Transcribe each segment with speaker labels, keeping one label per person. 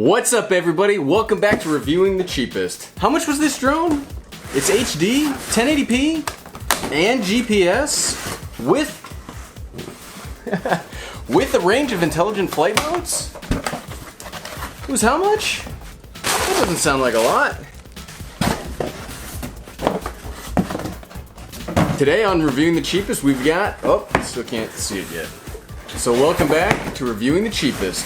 Speaker 1: What's up, everybody? Welcome back to Reviewing the Cheapest. How much was this drone? It's HD, 1080p, and GPS with with a range of intelligent flight modes? It was how much? That doesn't sound like a lot. Today on Reviewing the Cheapest, we've got, oh, still can't see it yet. So welcome back to Reviewing the Cheapest.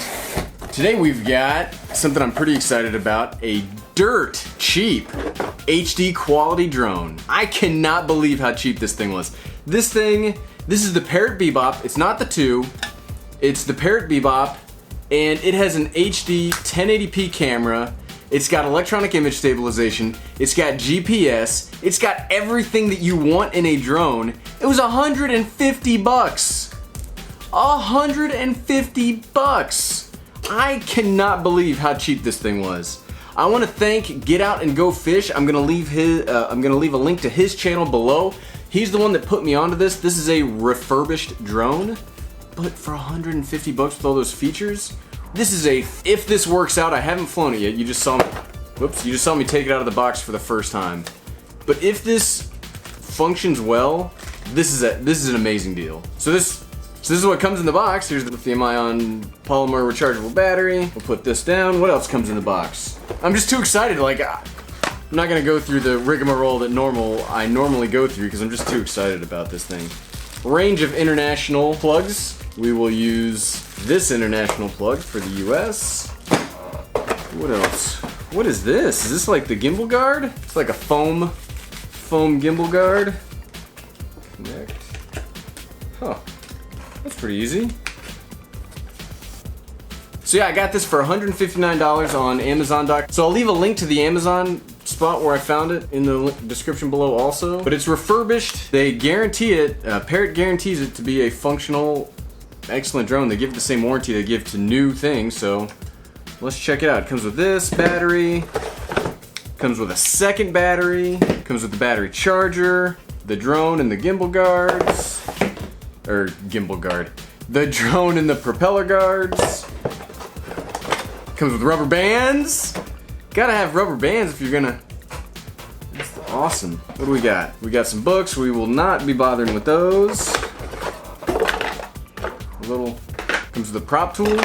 Speaker 1: Today we've got something I'm pretty excited about, a dirt cheap HD quality drone. I cannot believe how cheap this thing was. This is the Parrot Bebop. It's not the 2, it's the Parrot Bebop, and it has an HD 1080p camera. It's got electronic image stabilization, it's got GPS, it's got everything that you want in a drone. It was 150 bucks. 150 bucks. I cannot believe how cheap this thing was. I want to thank GetOutTheHouseGoFish. I'm gonna leave a link to his channel below. He's the one that put me onto this. This is a refurbished drone, but for 150 bucks with all those features, this is a, if this works out, I haven't flown it yet. You just saw me, whoops, you just saw me take it out of the box for the first time. But if this functions well, this is an amazing deal. So this is what comes in the box. Here's the lithium-ion polymer rechargeable battery. We'll put this down. What else comes in the box? I'm just too excited. Like, I'm not gonna go through the rigmarole that I normally go through because I'm just too excited about this thing. Range of international plugs. We will use this international plug for the US. What else? What is this? Is this like the gimbal guard? It's like a foam gimbal guard. Connect. Huh. That's pretty easy. So yeah, I got this for $159 on Amazon.com. So I'll leave a link to the Amazon spot where I found it in the description below also. But it's refurbished. They guarantee it, Parrot guarantees it to be a functional, excellent drone. They give it the same warranty they give to new things, so let's check it out. It comes with this battery, comes with a second battery, comes with the battery charger, the drone and the gimbal guards, or gimbal guard, the drone and the propeller guards. Comes with rubber bands. Gotta have rubber bands if you're gonna, that's awesome. What do we got? We got some books. We will not be bothering with those. Comes with a prop tool.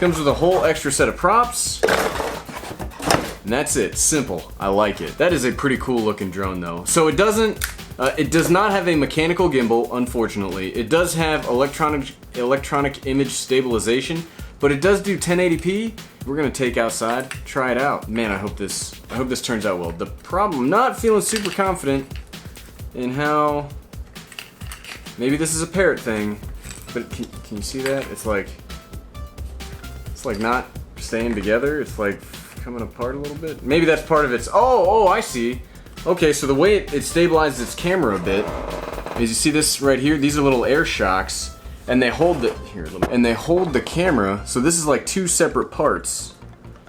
Speaker 1: Comes with a whole extra set of props. And that's it, simple, I like it. That is a pretty cool looking drone though. So it does not have a mechanical gimbal, unfortunately. It does have electronic image stabilization, but it does do 1080p. We're gonna take outside, try it out. Man, I hope this turns out well. The problem, I'm not feeling super confident in how, maybe this is a Parrot thing, but can you see that? It's like not staying together. It's like coming apart a little bit. Maybe that's part of its, oh, I see. Okay, so the way it stabilizes its camera a bit is, you see this right here? These are little air shocks, and they hold the camera. So this is like two separate parts.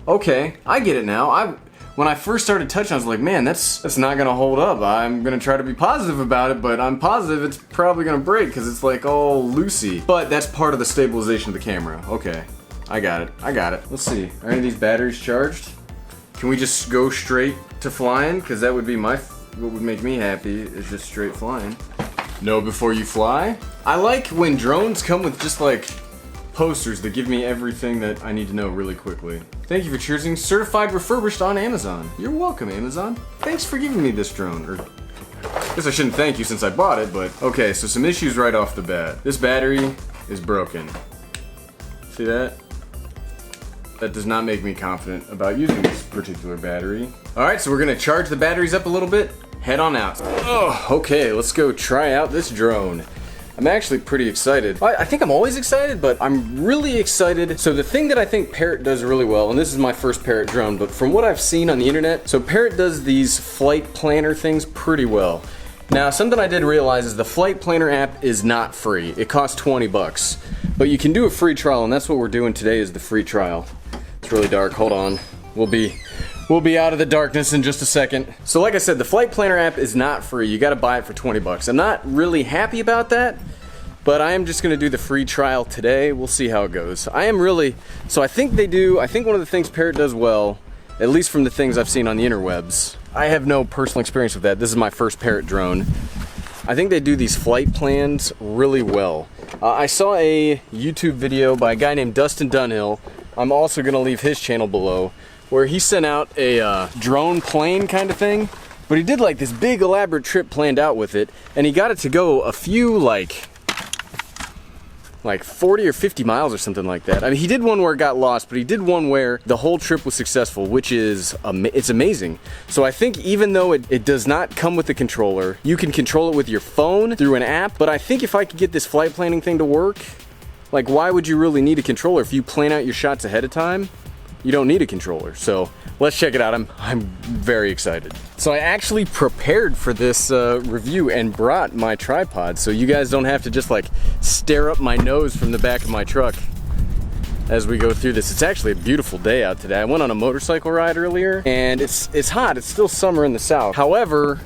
Speaker 1: Okay, I get it now. When I first started touching, I was like, man, that's not gonna hold up. I'm gonna try to be positive about it, but I'm positive it's probably gonna break because it's like all loosey. But that's part of the stabilization of the camera. Okay, I got it. Let's see, are any of these batteries charged? Can we just go straight to flying? Because that would be what would make me happy, is just straight flying. Know before you fly. I like when drones come with just like posters that give me everything that I need to know really quickly. Thank you for choosing certified refurbished on Amazon. You're welcome, Amazon. Thanks for giving me this drone. Or, I guess I shouldn't thank you since I bought it, but okay, so some issues right off the bat. This battery is broken. See that? That does not make me confident about using this particular battery. Alright, so we're gonna charge the batteries up a little bit, head on out. Oh, okay, let's go try out this drone. I'm actually pretty excited. I think I'm always excited, but I'm really excited. So the thing that I think Parrot does really well, and this is my first Parrot drone, but from what I've seen on the internet, so Parrot does these flight planner things pretty well. Now, something I did realize is the flight planner app is not free. It costs 20 bucks, but you can do a free trial, and that's what we're doing today, is the free trial. It's really dark, hold on. We'll be out of the darkness in just a second. So like I said, the flight planner app is not free. You gotta buy it for 20 bucks. I'm not really happy about that but I am just gonna do the free trial today. We'll see how it goes. I am really, so I think one of the things Parrot does well, at least from the things I've seen on the interwebs, I have no personal experience with that. This is my first Parrot drone. I think they do these flight plans really well. I saw a YouTube video by a guy named Dustin Dunnill. I'm also gonna leave his channel below, where he sent out a drone plane kind of thing, but he did like this big elaborate trip planned out with it, and he got it to go a few like 40 or 50 miles or something like that. I mean, he did one where it got lost, but he did one where the whole trip was successful, which is, it's amazing. So I think even though it does not come with the controller, you can control it with your phone through an app, but I think if I could get this flight planning thing to work, like why would you really need a controller? If you plan out your shots ahead of time, you don't need a controller. So let's check it out. I'm very excited. So I actually prepared for this review and brought my tripod, so you guys don't have to just like stare up my nose from the back of my truck as we go through this. It's actually a beautiful day out today. I went on a motorcycle ride earlier, and it's hot. It's still summer in the south. However,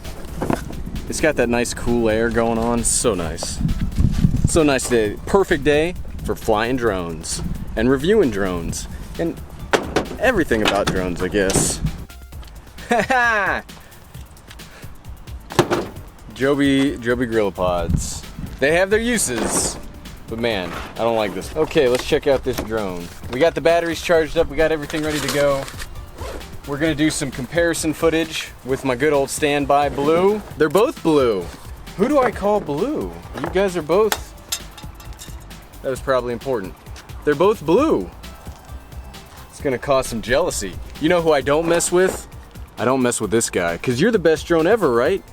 Speaker 1: it's got that nice cool air going on. So nice. So nice today. Perfect day for flying drones and reviewing drones and everything about drones, I guess. Haha! Joby GorillaPods. They have their uses, but man, I don't like this. Okay, let's check out this drone. We got the batteries charged up, we got everything ready to go. We're gonna do some comparison footage with my good old standby Blue. They're both blue. Who do I call Blue? You guys are both... That was probably important. They're both blue. It's gonna cause some jealousy. You know who I don't mess with? I don't mess with this guy, because you're the best drone ever, right?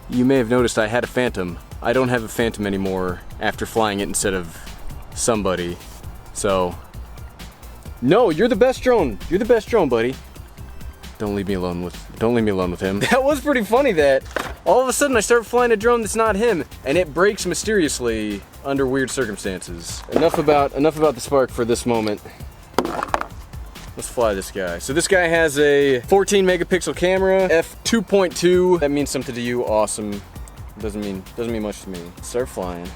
Speaker 1: You may have noticed I had a Phantom. I don't have a Phantom anymore after flying it instead of somebody. So, no, you're the best drone. You're the best drone, buddy. Don't leave me alone with him. That was pretty funny that all of a sudden I start flying a drone that's not him, and it breaks mysteriously under weird circumstances. Enough about the Spark for this moment. Let's fly this guy. So this guy has a 14 megapixel camera, f2.2. That means something to you, awesome. Doesn't mean much to me. Start flying.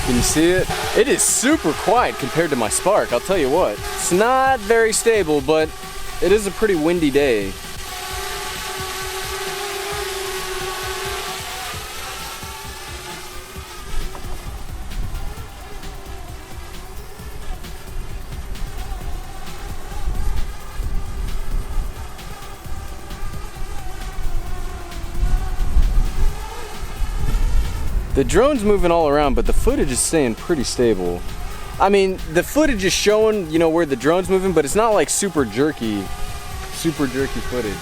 Speaker 1: Can you see it? It is super quiet compared to my Spark, I'll tell you what. It's not very stable, but it is a pretty windy day. The drone's moving all around, but the footage is staying pretty stable. I mean, the footage is showing, you know, where the drone's moving, but it's not like super jerky footage.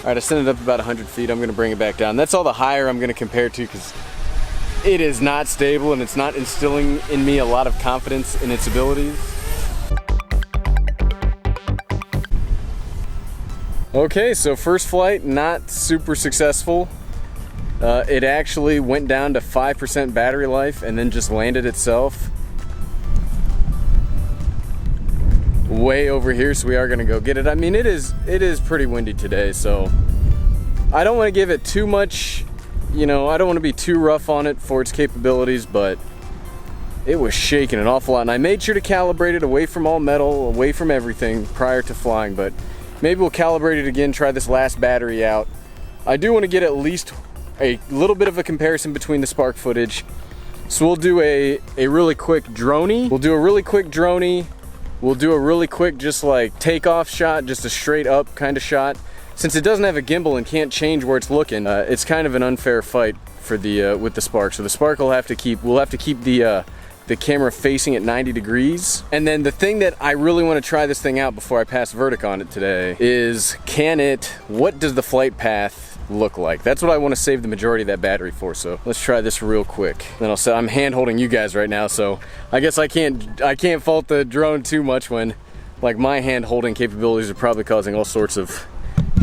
Speaker 1: Alright, I sent it up about 100 feet. I'm going to bring it back down. That's all the higher I'm going to compare to, because it is not stable and it's not instilling in me a lot of confidence in its abilities. Okay, so first flight, not super successful. It actually went down to 5% battery life and then just landed itself way over here, so we are gonna go get it. I mean, it is pretty windy today, so I don't want to give it too much, you know, I don't want to be too rough on it for its capabilities, but it was shaking an awful lot, and I made sure to calibrate it away from all metal, away from everything prior to flying, but maybe we'll calibrate it again, try this last battery out. I do want to get at least a little bit of a comparison between the Spark footage, so we'll do a really quick droney. We'll do a really quick droney. We'll do a really quick just like takeoff shot, just a straight up kind of shot. since it doesn't have a gimbal and can't change where it's looking, it's kind of an unfair fight for the with the Spark. So the Spark will have to keep the camera facing at 90 degrees. And then the thing that I really want to try this thing out before I pass verdict on it today is, what does the flight path look like? That's what I want to save the majority of that battery for. So let's try this real quick. Then I'm hand holding you guys right now, so I guess I can't fault the drone too much when, like, my hand holding capabilities are probably causing all sorts of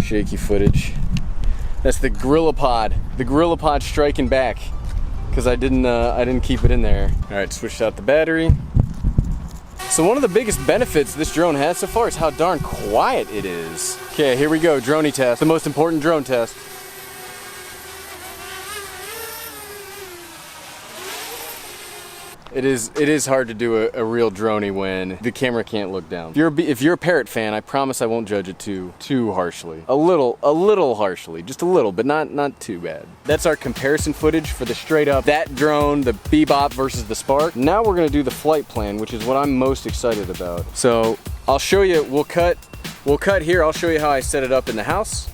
Speaker 1: shaky footage. That's the GorillaPod striking back, because I didn't keep it in there. All right, switched out the battery. So one of the biggest benefits this drone has so far is how darn quiet it is. Okay, here we go, droney test, the most important drone test. It is hard to do a real droney when the camera can't look down. If you're a Parrot fan, I promise I won't judge it too harshly. A little harshly, just a little, but not too bad. That's our comparison footage for the straight up, that drone, the Bebop versus the Spark. Now we're gonna do the flight plan, which is what I'm most excited about. So I'll show you, we'll cut here, I'll show you how I set it up in the house.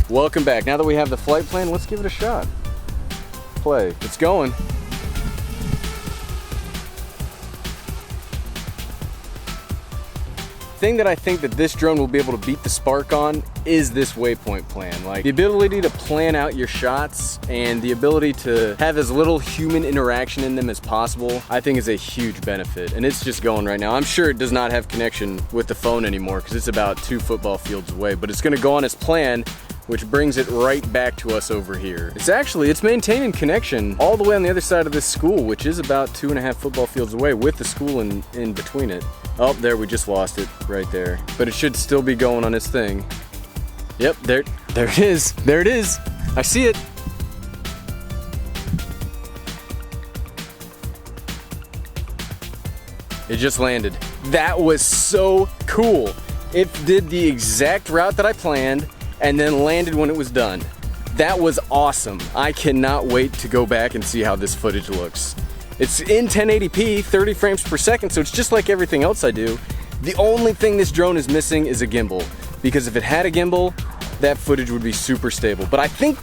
Speaker 1: Welcome back. Now that we have the flight plan, let's give it a shot. Play. It's going. The thing that I think that this drone will be able to beat the Spark on is this waypoint plan. Like, the ability to plan out your shots and the ability to have as little human interaction in them as possible, I think is a huge benefit. And it's just going right now. I'm sure it does not have connection with the phone anymore because it's about 2 football fields away, but it's gonna go on its plan, which brings it right back to us over here. It's maintaining connection all the way on the other side of this school, which is about 2.5 football fields away, with the school in between it. Oh, there, we just lost it right there. But it should still be going on its thing. Yep, there it is. There it is. I see it. It just landed. That was so cool. It did the exact route that I planned and then landed when it was done. That was awesome. I cannot wait to go back and see how this footage looks. It's in 1080p, 30 frames per second, so it's just like everything else I do. The only thing this drone is missing is a gimbal, because if it had a gimbal, that footage would be super stable. But I think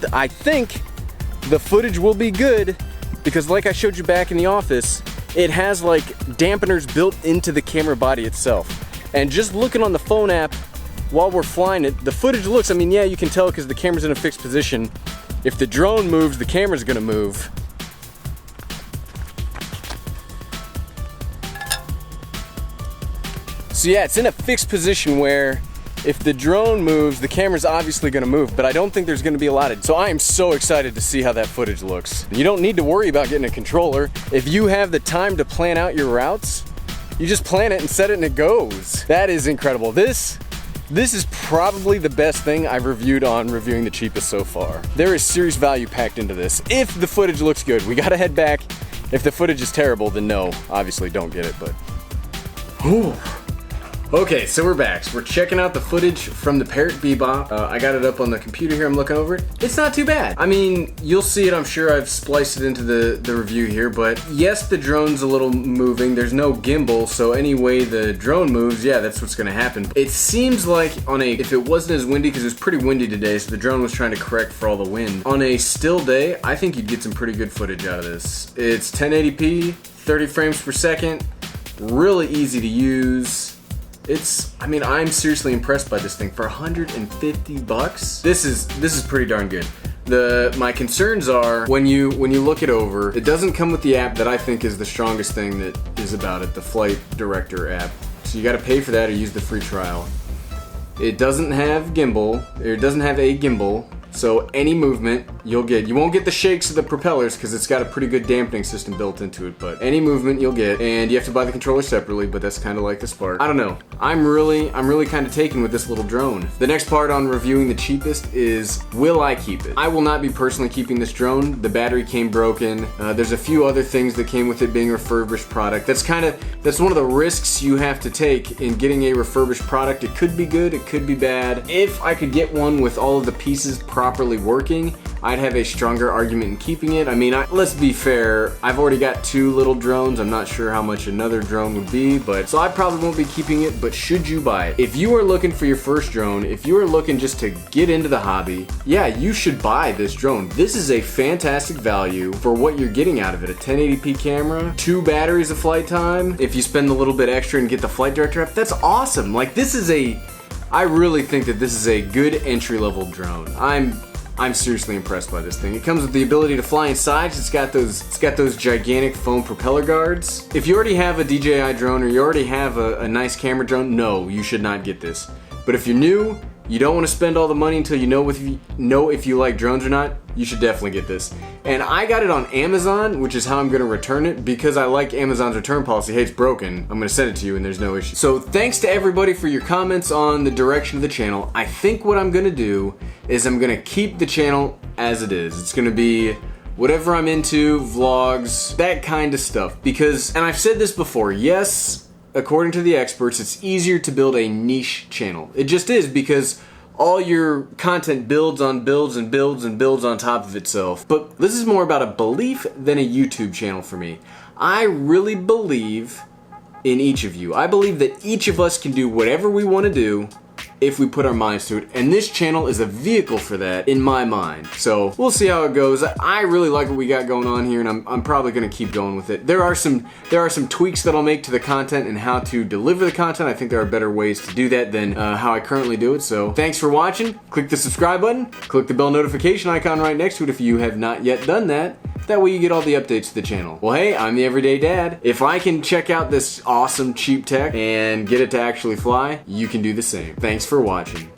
Speaker 1: the footage will be good, because like I showed you back in the office, it has like dampeners built into the camera body itself. And just looking on the phone app while we're flying it, the footage looks, I mean, yeah, you can tell because the camera's in a fixed position. If the drone moves, the camera's gonna move. So yeah, it's in a fixed position where if the drone moves, the camera's obviously gonna move, but I don't think there's gonna be a lot of, so I am so excited to see how that footage looks. You don't need to worry about getting a controller. If you have the time to plan out your routes, you just plan it and set it and it goes. That is incredible. This is probably the best thing I've reviewed on Reviewing the Cheapest so far. There is serious value packed into this. If the footage looks good, we gotta head back. If the footage is terrible, then no, obviously don't get it, but. Whew. Okay, so we're back. So we're checking out the footage from the Parrot Bebop. I got it up on the computer here, I'm looking over it. It's not too bad. I mean, you'll see it, I'm sure I've spliced it into the review here, but yes, the drone's a little moving. There's no gimbal, so any way the drone moves, yeah, that's what's gonna happen. It seems like if it wasn't as windy, because it was pretty windy today, so the drone was trying to correct for all the wind. On a still day, I think you'd get some pretty good footage out of this. It's 1080p, 30 frames per second, really easy to use. I mean, I'm seriously impressed by this thing. For 150 bucks, this is pretty darn good. My concerns are when you look it over, it doesn't come with the app that I think is the strongest thing that is about it, the Flight Director app. So you gotta pay for that or use the free trial. It doesn't have gimbal, or it doesn't have a gimbal, So any movement you'll get. You won't get the shakes of the propellers because it's got a pretty good dampening system built into it, but any movement you'll get, and you have to buy the controller separately, but that's kind of like the Spark. I don't know. I'm really kind of taken with this little drone. The next part on reviewing the cheapest is, will I keep it? I will not be personally keeping this drone. The battery came broken. There's a few other things that came with it being a refurbished product. That's one of the risks you have to take in getting a refurbished product. It could be good, it could be bad. If I could get one with all of the pieces properly working, I'd have a stronger argument in keeping it. I mean, let's be fair, I've already got 2 little drones. I'm not sure how much another drone would be, but so I probably won't be keeping it, but should you buy it? If you are looking for your first drone, if you are looking just to get into the hobby, yeah, you should buy this drone. This is a fantastic value for what you're getting out of it. A 1080p camera, 2 batteries of flight time. If you spend a little bit extra and get the flight director app, that's awesome. Like, I really think that this is a good entry-level drone. I'm seriously impressed by this thing. It comes with the ability to fly in sides. It's got those gigantic foam propeller guards. If you already have a DJI drone or you already have a nice camera drone, no, you should not get this. But if you're new, you don't want to spend all the money until you know if you like drones or not, you should definitely get this. And I got it on Amazon, which is how I'm going to return it, because I like Amazon's return policy. Hey, it's broken. I'm going to send it to you and there's no issue. So thanks to everybody for your comments on the direction of the channel. I think what I'm going to do is I'm going to keep the channel as it is. It's going to be whatever I'm into, vlogs, that kind of stuff. Because, and I've said this before, yes, according to the experts, it's easier to build a niche channel. It just is, because all your content builds on builds and builds and builds on top of itself. But this is more about a belief than a YouTube channel for me. I really believe in each of you. I believe that each of us can do whatever we want to do if we put our minds to it, and this channel is a vehicle for that in my mind. So we'll see how it goes. I really like what we got going on here, and I'm probably gonna keep going with it. There are some tweaks that I'll make to the content and how to deliver the content. I think there are better ways to do that than how I currently do it. So thanks for watching. Click the subscribe button, click the bell notification icon right next to it if you have not yet done that. That way you get all the updates to the channel. Well, hey, I'm the Everyday Dad. If I can check out this awesome cheap tech and get it to actually fly, you can do the same. Thanks for watching.